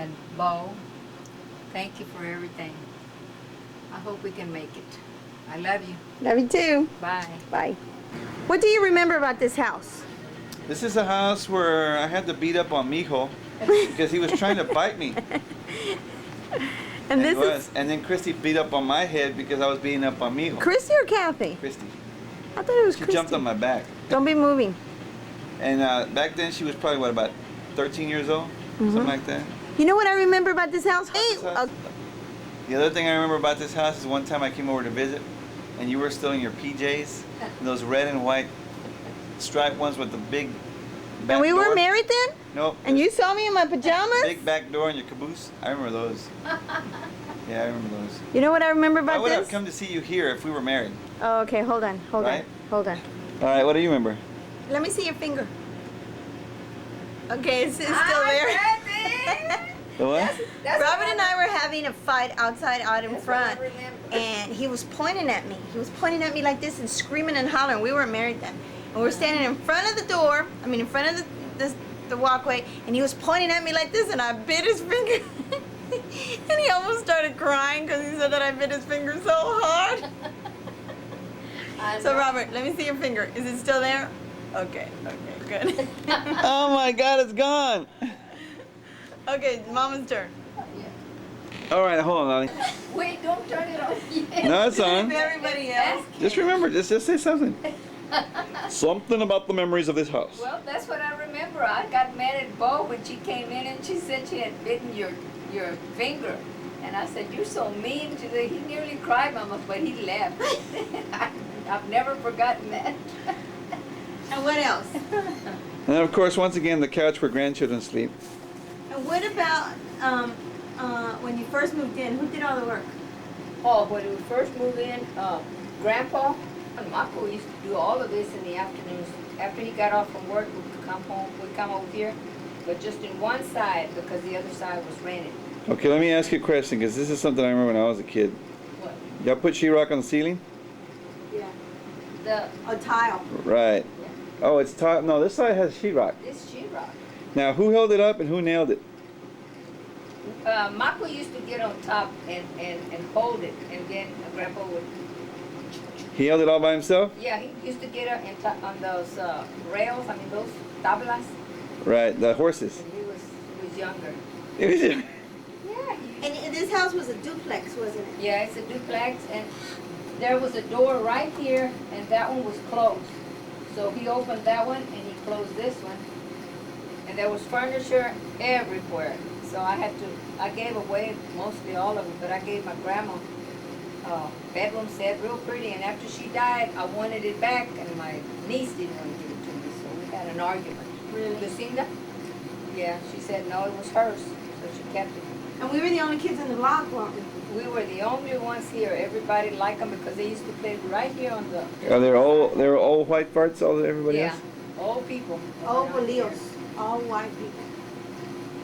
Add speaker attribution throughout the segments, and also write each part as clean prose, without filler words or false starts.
Speaker 1: And Bo, thank you for everything. I hope we can make it. I love you.
Speaker 2: Love you too.
Speaker 1: Bye.
Speaker 2: Bye. What do you remember about this house?
Speaker 3: This is a house where I had to beat up on Mijo because he was trying to bite me.
Speaker 2: And this is
Speaker 3: And then Christy beat up on my head because I was beating up on Mijo.
Speaker 2: Christy or Kathy?
Speaker 3: Christy.
Speaker 2: I thought it was
Speaker 3: She
Speaker 2: Christy.
Speaker 3: jumped on my back.
Speaker 2: Don't be moving.
Speaker 3: And back then she was probably, what, about 13 years old? Something like that.
Speaker 2: You know what I remember about this house? Hey,
Speaker 3: The other thing I remember about this house is one time I came over to visit and you were still in your PJs, and those red and white striped ones with the big back
Speaker 2: and we
Speaker 3: door.
Speaker 2: were married then?
Speaker 3: Nope.
Speaker 2: And you saw me in my pajamas?
Speaker 3: Big back door in your caboose. I remember those. Yeah, I remember those.
Speaker 2: You know what I remember about
Speaker 3: I would
Speaker 2: this?
Speaker 3: have come to see you here if we were married.
Speaker 2: Oh, okay, hold on. All right. All
Speaker 3: right, what do you remember?
Speaker 2: Let me see your finger. Okay, it's still there.
Speaker 3: The what?
Speaker 2: Robert and I were having a fight outside out in front, and he was pointing at me. He was pointing at me like this and screaming and hollering. We weren't married then. And we were standing in front of the door, in front of the walkway, and he was pointing at me like this, and I bit his finger. And he almost started crying because he said that I bit his finger so hard. So Robert, let me see your finger. Is it still there? Okay, good.
Speaker 3: Oh my God, it's gone.
Speaker 2: Okay, Mama's turn.
Speaker 3: All right, hold on, Lolly.
Speaker 1: Wait, don't turn it off yet.
Speaker 3: No, it's on.
Speaker 2: Everybody else.
Speaker 3: Just remember, just say something. Something about the memories of this house.
Speaker 1: Well, that's what I remember. I got mad at Bo when she came in and she said she had bitten your finger. And I said, "You're so mean." She said, "He nearly cried, Mama," but he laughed. I've never forgotten that.
Speaker 2: And what else?
Speaker 3: And of course, once again, the couch where grandchildren sleep.
Speaker 2: And what about when you first moved in? Who did all the work?
Speaker 1: Oh, when we first moved in, Grandpa and Marco used to do all of this in the afternoons. After he got off from work, we'd come home, we'd come over here, but just in one side because the other side was rented.
Speaker 3: Okay, let me ask you a question, because this is something I remember when I was a kid.
Speaker 1: What?
Speaker 3: Y'all put sheetrock on the ceiling?
Speaker 1: Yeah.
Speaker 2: A tile.
Speaker 3: Right.
Speaker 1: Yeah.
Speaker 3: Oh, it's tile. No, this side has sheetrock.
Speaker 1: This sheetrock.
Speaker 3: Now, who held it up and who nailed it?
Speaker 1: Marco used to get on top and hold it, and then Grandpa would.
Speaker 3: He held it all by himself?
Speaker 1: Yeah, he used to get on those rails. Those tablas.
Speaker 3: Right, the horses.
Speaker 1: When he was younger.
Speaker 3: It was
Speaker 1: Yeah.
Speaker 2: And this house was a duplex, wasn't it?
Speaker 1: Yeah, it's a duplex, and there was a door right here, and that one was closed. So he opened that one, and he closed this one. And there was furniture everywhere. So I gave away mostly all of it, but I gave my grandma a bedroom set, real pretty. And after she died, I wanted it back, and my niece didn't want to give it to me. So we had an argument.
Speaker 2: Really?
Speaker 1: Lucinda? Yeah, she said no, it was hers, so she kept it.
Speaker 2: And we were the only kids in the block, weren't we?
Speaker 1: We were the only ones here. Everybody liked them because they used to play right here on the.
Speaker 3: Are they were old white farts, all everybody
Speaker 1: Yeah,
Speaker 3: else?
Speaker 1: old people.
Speaker 2: All Bolios. All white people.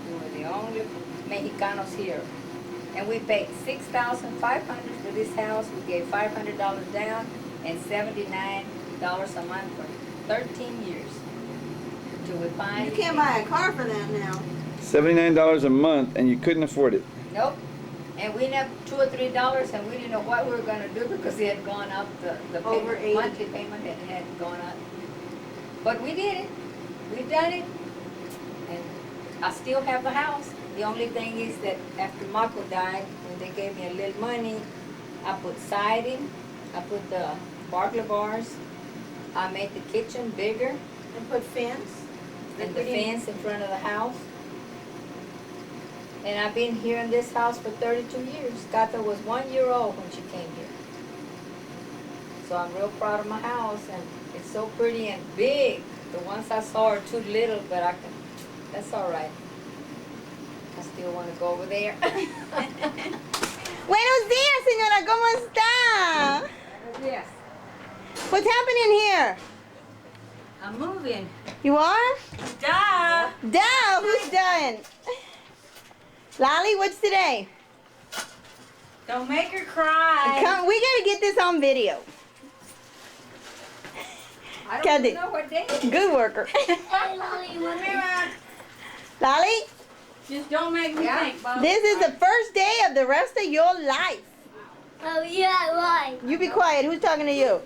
Speaker 1: We were the only Mexicanos here. And we paid $6,500 for this house. We gave $500 down and $79 a month for 13 years. Till we find.
Speaker 2: You can't buy a car for that now.
Speaker 3: $79 a month, and you couldn't afford it.
Speaker 1: Nope. And we had $2 or $3, and we didn't know what we were going to do because it had gone up. The
Speaker 2: Over
Speaker 1: payment,
Speaker 2: 80.
Speaker 1: monthly payment had gone up. But we did it. We done it. And I still have the house. The only thing is that after Marco died, when they gave me a little money, I put siding, I put the burglar bars, I made the kitchen bigger,
Speaker 2: And put fence.
Speaker 1: and the fence in front of the house. And I've been here in this house for 32 years. Kata was 1 year old when she came here. So I'm real proud of my house, and it's so pretty and big. The ones I saw are too little, but that's all right. I still want to go over there.
Speaker 2: Buenos días, señora. ¿Cómo está?
Speaker 1: Yes.
Speaker 2: What's happening here?
Speaker 1: I'm moving.
Speaker 2: You are?
Speaker 1: Duh.
Speaker 2: Duh. Who's done? Lolly, what's today?
Speaker 1: Don't make her cry.
Speaker 2: Come, we gotta get this on video.
Speaker 1: I
Speaker 2: Kathy.
Speaker 1: don't know what day.
Speaker 2: Good worker.
Speaker 1: Hey, Lolly, come here.
Speaker 2: Lolly,
Speaker 1: Just don't make me think, Bob.
Speaker 2: This is the first day of the rest of your life.
Speaker 4: Oh, yeah, right.
Speaker 2: You be quiet. Who's talking to you?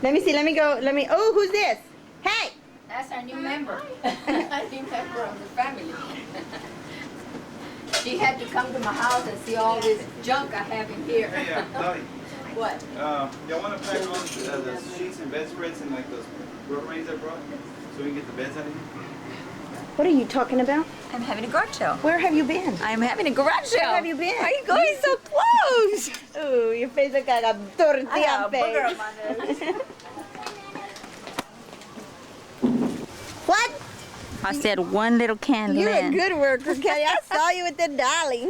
Speaker 2: Let me see. Let me go. Oh, who's this? Hey.
Speaker 1: That's our new member. A new member of the family. She had to come to my house and see all this junk I have in here.
Speaker 3: Hey, Lolly,
Speaker 1: What?
Speaker 3: y'all want to pack all the sheets and bedspreads and like those Rotarains I brought, so we can get the beds out of here?
Speaker 2: What are you talking about?
Speaker 5: I'm having a garage sale.
Speaker 2: Where have you been?
Speaker 5: I'm having a garage sale.
Speaker 2: Where have you been?
Speaker 5: Why are you going so close?
Speaker 2: Ooh, your face looks like a
Speaker 5: I
Speaker 2: tortilla
Speaker 5: have a booger on
Speaker 2: face.
Speaker 5: my nose.
Speaker 2: What?
Speaker 5: I said one little can.
Speaker 2: You're a
Speaker 5: Lynn.
Speaker 2: good worker, Kelly. I saw you with the dolly.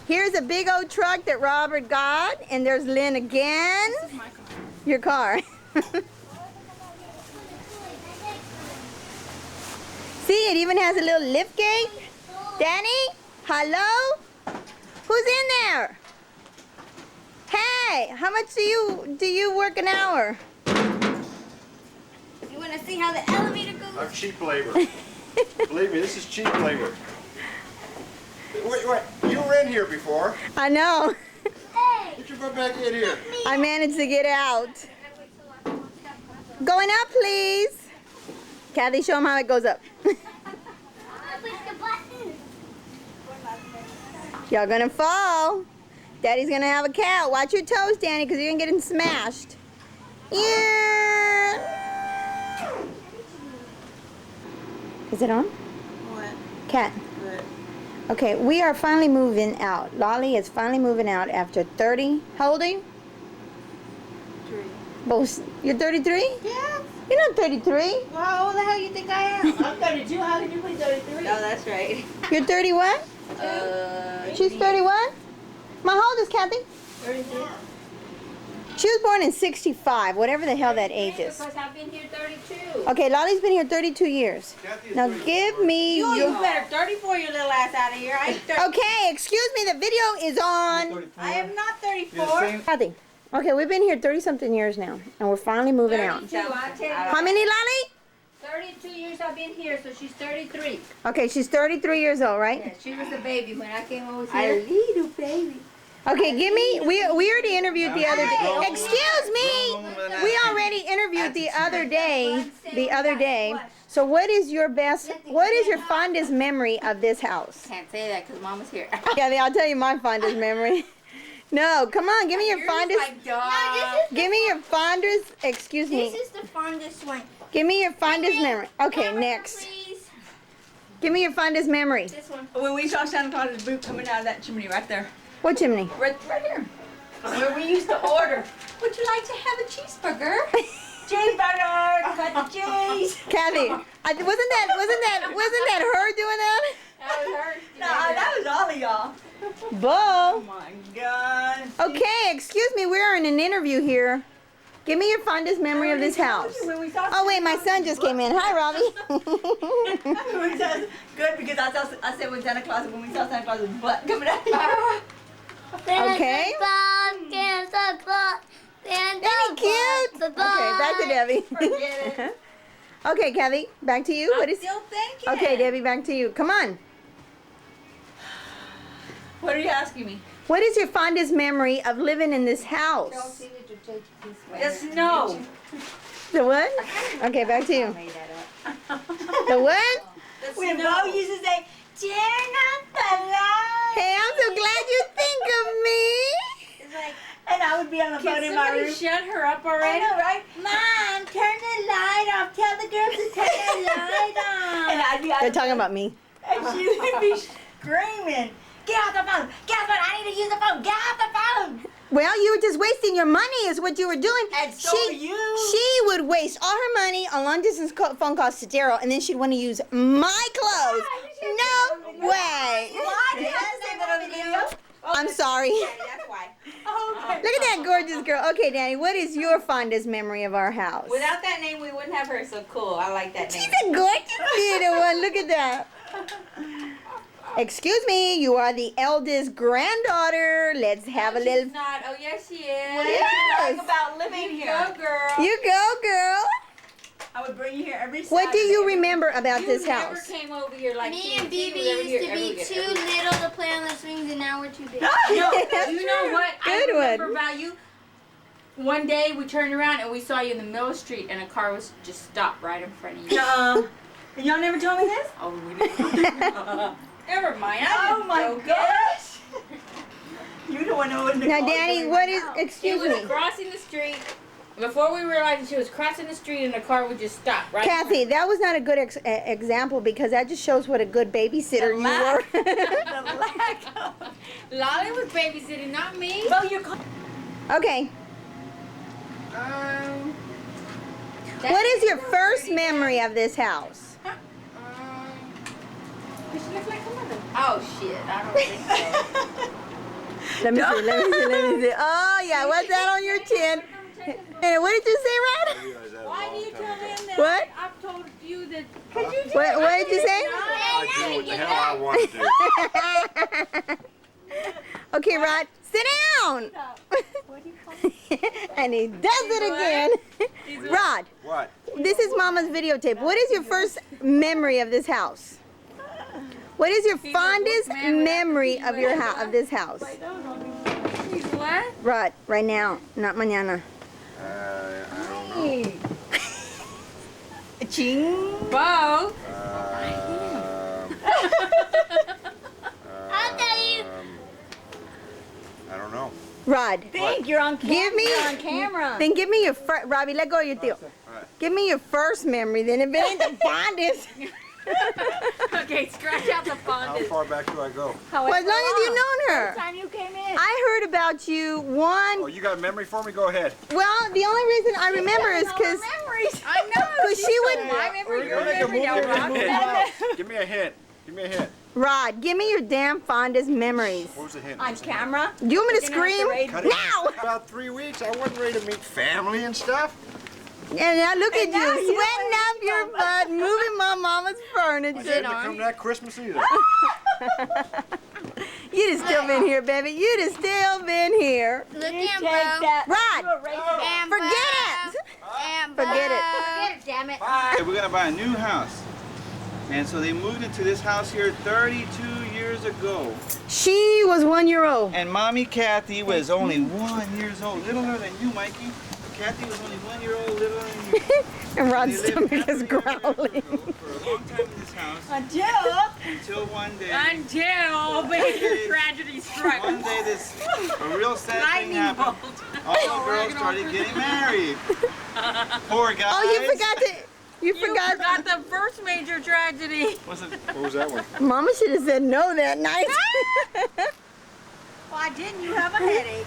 Speaker 2: Here's a big old truck that Robert got, and there's Lynn again.
Speaker 1: This is my car.
Speaker 2: Your car. See, it even has a little lift gate. Danny, hello? Who's in there? Hey, how much do you work an hour?
Speaker 4: You want to see how the elevator goes?
Speaker 6: I'm cheap labor. Believe me, this is cheap labor. Wait, you were in here before.
Speaker 2: I know.
Speaker 4: Hey!
Speaker 6: Get your butt back in here.
Speaker 2: I managed to get out. Going up, please. Kathy, show him how it goes up.
Speaker 4: Push the button.
Speaker 2: Y'all gonna fall. Daddy's gonna have a cow. Watch your toes, Danny, because you're gonna get smashed. Yeah. Is it on?
Speaker 5: What?
Speaker 2: Cat.
Speaker 5: Good.
Speaker 2: Okay, we are finally moving out. Lolly is finally moving out after 30. How old are you?
Speaker 5: 3.
Speaker 2: Both. You're 33?
Speaker 5: Yeah.
Speaker 2: You're not 33.
Speaker 5: Well, how old the hell you think I am?
Speaker 1: I'm 32. How can you be 33?
Speaker 5: No, that's right.
Speaker 2: You're 31? She's 31? My how old is Kathy?
Speaker 1: 32.
Speaker 2: She was born in 65, whatever the hell that age is.
Speaker 1: Because I've been here 32.
Speaker 2: Okay, Lolly's been here 32 years.
Speaker 3: Kathy is
Speaker 2: Now
Speaker 3: 34.
Speaker 2: give me
Speaker 5: You
Speaker 2: your...
Speaker 5: better 34 your little ass out of here. I ain't 30.
Speaker 2: Okay, excuse me, the video is on.
Speaker 3: 34.
Speaker 5: I am not
Speaker 3: You're the
Speaker 5: 34.
Speaker 3: same.
Speaker 2: Kathy, okay, we've been here 30-something years now, and we're finally moving out.
Speaker 1: 32, I tell you.
Speaker 2: How many, Lolly?
Speaker 1: 32 years I've been here, so she's 33.
Speaker 2: Okay, she's 33 years old, right?
Speaker 1: Yeah, she was a baby when I came over
Speaker 5: A
Speaker 1: here.
Speaker 5: little baby.
Speaker 2: Okay, give me, we already interviewed the other day.
Speaker 3: Hey.
Speaker 2: Excuse me! We already interviewed the other day. So what is your fondest memory of this house?
Speaker 1: Can't say that because Mama's here.
Speaker 2: Kathy, I'll tell you my fondest memory. No, come on, give me your fondest, give me your fondest, excuse me,
Speaker 4: This is the fondest one.
Speaker 2: give me your fondest memory. Okay,
Speaker 4: Camera,
Speaker 2: next.
Speaker 4: Please.
Speaker 2: Give me your fondest memory.
Speaker 1: This one.
Speaker 5: When we saw Santa Claus's boot coming out of that chimney right there.
Speaker 2: What chimney?
Speaker 5: Right here. Where we used to order. Would you like to have a cheeseburger? Cheeseburger, cut the cheese.
Speaker 2: Kathy, wasn't that her doing that?
Speaker 1: That was her.
Speaker 5: No, that was all of y'all.
Speaker 2: Bo.
Speaker 5: Oh my God.
Speaker 2: Okay, excuse me, we're in an interview here. Give me your fondest memory of this house. Oh wait, my son just came in. Hi, Robbie.
Speaker 5: Good, because I said when Santa Claus, when we saw Santa Claus's butt coming out.
Speaker 2: Okay.
Speaker 4: Santa Claus, Santa
Speaker 2: Isn't he cute?
Speaker 4: Claus,
Speaker 2: Okay, back to Debbie.
Speaker 5: Forget it.
Speaker 2: Okay, Kathy, back to you. What is?
Speaker 5: Still thinking.
Speaker 2: Okay, Debbie, back to you. Come on.
Speaker 5: What are you asking me?
Speaker 2: What is your fondest memory of living in this house?
Speaker 1: Chelsea needed to take this way.
Speaker 5: The snow.
Speaker 2: The what? Okay, back to you.
Speaker 1: Made that up.
Speaker 2: The what?
Speaker 5: When Bo used to say, turn up the light.
Speaker 2: Hey, I'm so glad you think of me.
Speaker 5: It's like, and I would be on the phone in my room.
Speaker 1: shut her up
Speaker 5: I know, right? Mom, turn the light off. Tell the girls to turn the light on. And I'd be out
Speaker 2: They're
Speaker 5: the
Speaker 2: talking about me.
Speaker 5: And she would be screaming, get off the phone. Get off the phone. I need to use the phone. Get off the phone.
Speaker 2: Well, you were just wasting your money is what you were doing.
Speaker 5: And so are you.
Speaker 2: She would waste all her money on long distance phone calls to Daryl, and then she'd want to use my clothes. No way.
Speaker 5: Why did I say that on the video?
Speaker 2: I'm sorry.
Speaker 5: That's why. Okay.
Speaker 2: Look at that gorgeous girl. Okay, Danny, what is your fondest memory of our house?
Speaker 5: Without that name, we wouldn't have her. So cool. I like that
Speaker 2: She's
Speaker 5: name.
Speaker 2: a gorgeous little one. Look at that. Excuse me, you are the eldest granddaughter. Let's have a little.
Speaker 5: She's not. Oh, yes, she is.
Speaker 2: What did you like
Speaker 5: about living here? Go, girl.
Speaker 2: You go, girl.
Speaker 5: I would bring you here every Saturday.
Speaker 2: What do you remember about this
Speaker 5: You
Speaker 2: house?
Speaker 5: never came over here like
Speaker 4: Me
Speaker 5: King
Speaker 4: and
Speaker 5: King
Speaker 4: BB
Speaker 5: was over
Speaker 4: used
Speaker 5: here
Speaker 4: to
Speaker 5: every
Speaker 4: be
Speaker 5: weekend,
Speaker 4: too
Speaker 5: every weekend.
Speaker 4: little to play on the swings, and now we're too big.
Speaker 5: No,
Speaker 2: That's
Speaker 5: you know
Speaker 2: true.
Speaker 5: what? I
Speaker 2: Good
Speaker 5: remember
Speaker 2: one.
Speaker 5: about you. One day we turned around and we saw you in the middle of the street and a car was just stopped right in front of you.
Speaker 7: And y'all never told me this?
Speaker 5: Oh, we didn't. Never mind.
Speaker 7: Oh my gosh! You don't want to know what
Speaker 2: Now, Danny, what is?
Speaker 5: She
Speaker 2: Excuse
Speaker 5: was
Speaker 2: me,
Speaker 5: crossing the street. Before we realized she was crossing the street and the car would just stop right in
Speaker 2: Kathy. That was not a good example because that just shows what a good babysitter you were.
Speaker 7: The lack of.
Speaker 5: Lolly was babysitting, not me.
Speaker 7: Well, you're.
Speaker 2: Okay. What is your first memory of this house?
Speaker 5: Does she look like her mother? Oh shit, I don't think so.
Speaker 2: Let me see. Let me see. Oh yeah, what's that on your chin? And what did you say, Rod?
Speaker 5: Why do you tell him that?
Speaker 2: What?
Speaker 5: I've told you that.
Speaker 2: What did you say?
Speaker 6: I do what the hell I want to do.
Speaker 2: Okay, Rod, sit down. And he does it again. Rod,
Speaker 6: What?
Speaker 2: this is Mama's videotape. What is your first memory of this house? What is your fondest memory of your of this house?
Speaker 5: What?
Speaker 2: Rod, right now, not mañana.
Speaker 6: I don't know.
Speaker 5: Both.
Speaker 4: I'll tell you.
Speaker 6: I don't know.
Speaker 2: Rod,
Speaker 7: Think you're on camera.
Speaker 2: give me
Speaker 7: You're on camera.
Speaker 2: Then give me your first. Robbie, let go of your deal. Give me your first memory. Then if it ain't the fondest,
Speaker 5: Okay, scratch out the
Speaker 6: How
Speaker 5: fondest.
Speaker 6: far back do I go?
Speaker 2: well, as long as you've known her.
Speaker 7: Time you came in.
Speaker 2: I heard about you one.
Speaker 6: Oh, you got a memory for me? Go ahead.
Speaker 2: Well, the only reason I remember is because
Speaker 5: I know.
Speaker 2: she would.
Speaker 5: My memory, your
Speaker 6: Make a
Speaker 5: memory now,
Speaker 6: movie.
Speaker 5: Rob.
Speaker 6: Give me a hint. Give me a hint.
Speaker 2: Rod, give me your damn fondest memories.
Speaker 6: What was the hint?
Speaker 7: On camera.
Speaker 2: Do you want me to
Speaker 7: Looking at the
Speaker 2: scream?
Speaker 7: radio.
Speaker 6: Cut it
Speaker 2: Now!
Speaker 6: About 3 weeks. I wasn't ready to meet family and stuff.
Speaker 2: And now look at
Speaker 7: now
Speaker 2: you,
Speaker 7: you
Speaker 2: sweating up your butt, moving my mama's
Speaker 6: I
Speaker 2: furniture.
Speaker 6: didn't come that Christmas either.
Speaker 2: You'd have still been here, baby. You'd have still been here.
Speaker 4: Look
Speaker 7: You
Speaker 4: at
Speaker 7: take
Speaker 4: Bo.
Speaker 7: that.
Speaker 2: Rod,
Speaker 4: And
Speaker 2: forget
Speaker 4: Bo.
Speaker 2: it.
Speaker 4: And
Speaker 2: Forget it.
Speaker 4: Forget it, damn it.
Speaker 3: Hey, we're gonna buy a new house. And so they moved into this house here 32 years ago.
Speaker 2: She was 1 year old.
Speaker 3: And Mommy Kathy was only 1 year old, littler than you, Mikey. Kathy was only 1 year old, littler than you.
Speaker 2: And Rod's
Speaker 3: They lived
Speaker 2: stomach is
Speaker 3: happily ever after
Speaker 2: growling.
Speaker 3: for a long time in this house until one day.
Speaker 5: Until major tragedy struck.
Speaker 3: One day this a real sad thing happened. All the girls started getting married. Poor guys.
Speaker 2: Oh, you forgot to. You
Speaker 5: You
Speaker 2: forgot.
Speaker 5: forgot the first major tragedy.
Speaker 3: Was it?
Speaker 6: What was that one?
Speaker 2: Mama should have said no that night.
Speaker 7: Why didn't you have a headache?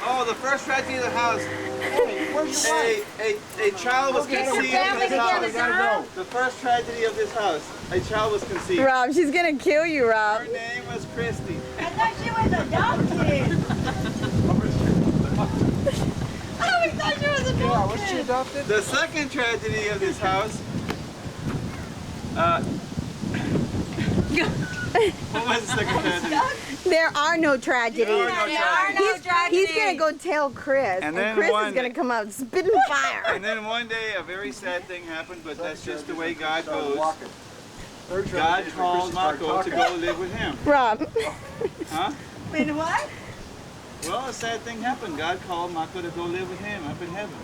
Speaker 3: Oh, the first tragedy of the house. A child was conceived in this house. The first tragedy of this house. A child was conceived.
Speaker 2: Rob, she's gonna kill you, Rob.
Speaker 3: Her name was Christy.
Speaker 7: I thought she was adopted.
Speaker 6: Yeah, was she adopted?
Speaker 3: The second tragedy of this house. What was the second tragedy?
Speaker 2: There are no tragedies.
Speaker 3: There are no tragedies.
Speaker 2: He's gonna go tell Chris,
Speaker 3: And
Speaker 2: and
Speaker 3: then
Speaker 2: Chris
Speaker 3: one
Speaker 2: is gonna
Speaker 3: day-
Speaker 2: come out spitting fire.
Speaker 3: And then one day a very sad thing happened, but that's just the way God goes.
Speaker 6: Third
Speaker 3: God
Speaker 6: tragedy is when
Speaker 3: called
Speaker 6: Christy started
Speaker 3: Mako to
Speaker 6: talking.
Speaker 3: go live with him.
Speaker 2: Rob,
Speaker 3: Huh?
Speaker 7: Wait, what?
Speaker 3: Well, a sad thing happened. God called Mako to go live with him up in heaven.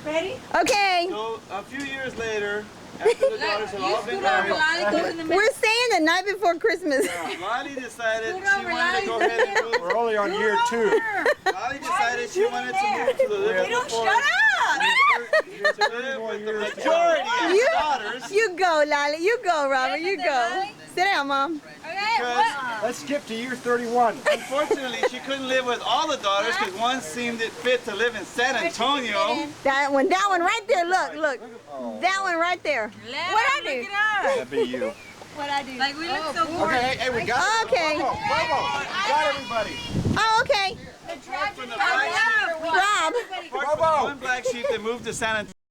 Speaker 7: Ready?
Speaker 2: okay,
Speaker 3: So a few years later, after the daughters had all been married,
Speaker 2: we're staying the night before Christmas.
Speaker 3: Lottie decided she wanted to go ahead and move.
Speaker 6: We're only on year 2.
Speaker 3: Lottie decided she wanted to move to the living
Speaker 7: Don't
Speaker 3: forest
Speaker 7: shut up!
Speaker 3: to live with the majority of the
Speaker 2: You-
Speaker 3: daughters.
Speaker 2: You go, Lolly. You go, Robert. You go. Sit down, Mom.
Speaker 3: Because
Speaker 6: Let's skip to year 31.
Speaker 3: unfortunately she couldn't live with all the daughters because one seemed it fit to live in San Antonio.
Speaker 2: That one right there. Look. That one right there.
Speaker 5: What I do?
Speaker 6: That'd be you.
Speaker 7: What I do?
Speaker 5: Like we look so good.
Speaker 6: Okay, hey, we got it.
Speaker 2: Okay.
Speaker 6: Bravo, bravo. We got everybody.
Speaker 2: Oh, okay.
Speaker 3: From the black sheep,
Speaker 2: Rob.
Speaker 3: apart from
Speaker 6: Bravo.
Speaker 3: one black sheep that moved to San Antonio.